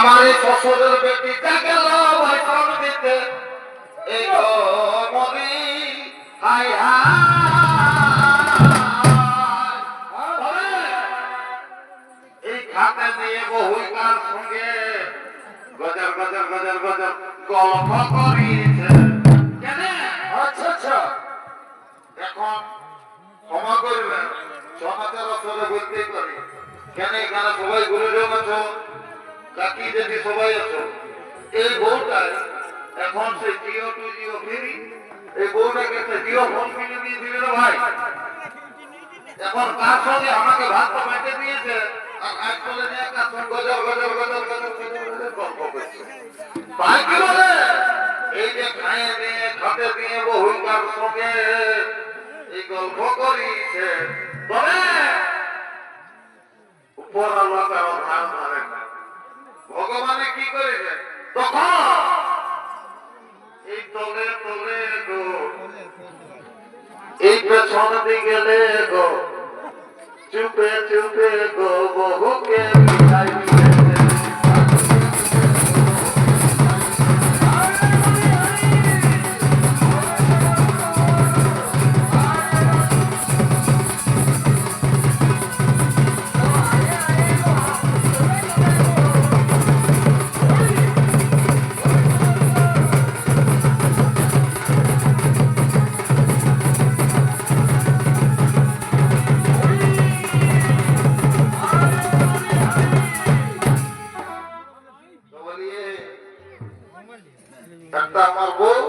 আমার এই শ্বশুরের বেটিটা গেল ভাষণ দিতে এই মরি হাই এই খাতে দিয়ে বহুকার সঙ্গে গজর গজর গজর গজর গল্প করিয়েছে। আচ্ছা আচ্ছা, এখন ক্ষমা করবেন, সমাজের আসলে বলতেই পারি। কেন এখানে সবাই গুরুজন আছো, কাকি যদি সবাই আছো, এই বউটাই এখন সে জিও টু জিও ফিরি, এই বউটাকে একটা জিও ফোন কিনে দিয়ে দিল ভাই। এখন কার সঙ্গে আমাকে ভাত তো বেঁচে দিয়েছে, আর আজ চলে যায় কার সঙ্গে গজর গজর গজর গজর গজর গল্প করছে। ভাই কি বলে এই যে খাইয়ে দিয়ে খাতে দিয়ে বহুকার সঙ্গে এই গল্প করিছে, তবে উপর আল্লাহ কারো ধান ধরে না। ভগবানে কি করেছে তখন এই তলে তলে গো, এই পেছন দিকে গো, চুপে চুপে গো বহুকে বিদায় একটা আমার বউ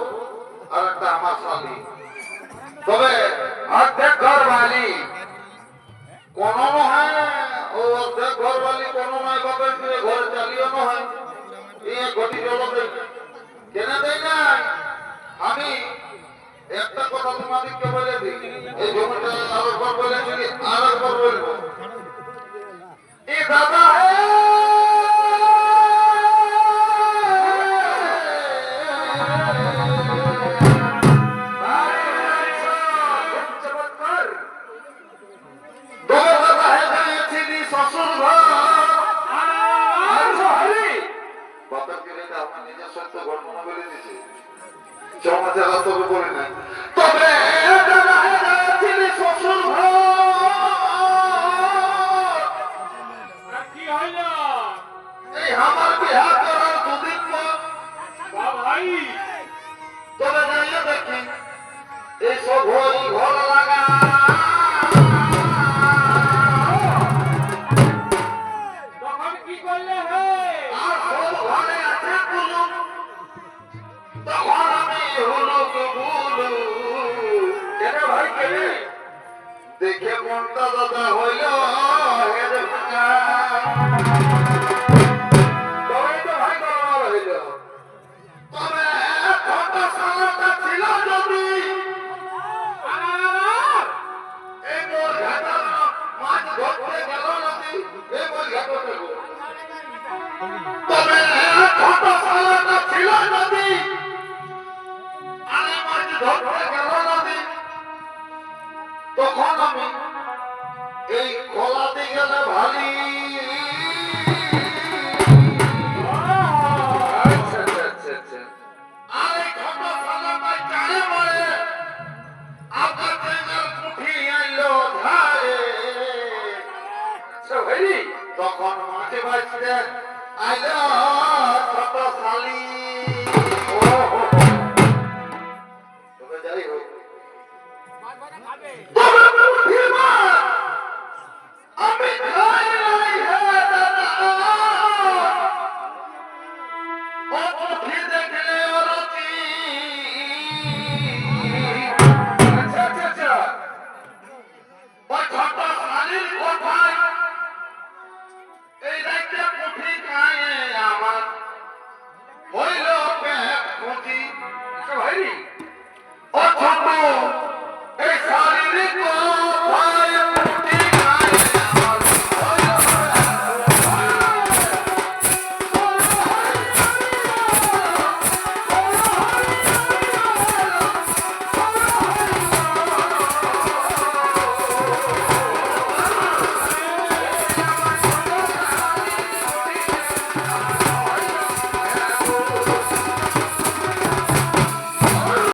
আর একটা আমার শালী। তবে অর্ধেক ঘর বালি কোন নয়, ও অর্ধেক ঘর বালি কোন নয়, বাপের দিয়ে ঘর চালিও নয়। এই ঘটি জল কেনে দেয় না। আমি একটা কথা তোমাদেরকে বলে দিই, এই জমিটা আরেকবার বলেছি, আরেকবার বলবো, এই দাদা তবে শ্বশুর কি হইল এই আমার বিহার করার দুদিন পর ভাই, তবে যাইলে দেখি এই সব ঘর লাগা তখন কি করলে আর সব ঘরে আছে কুলুম, তখন আমি হলো কবুলু ভাই কেনে দেখে মনটা দাদা হইল হেরে ভাঙা। তবে তো ভাই গরম হইল, তবে ছোট সালাটা ছিল যদি এই মোর ঘাটা মাছ ধরতে গেল নদী, এই মোর ঘাটতে গো, তবে ছোট সালাটা ছিল নদী, আরে মাছ ধরতে গেল নদী, তখন আমি এই খোলাতে গেলে ভালি। আচ্ছা আচ্ছা আচ্ছা আচ্ছা, আর এই ছোট সালাটাই চালে মরে আপনার ট্রেনের পুঠি আইলো ধারে। তখন মাঝে বাঁচতে আইলো ছোট শালি।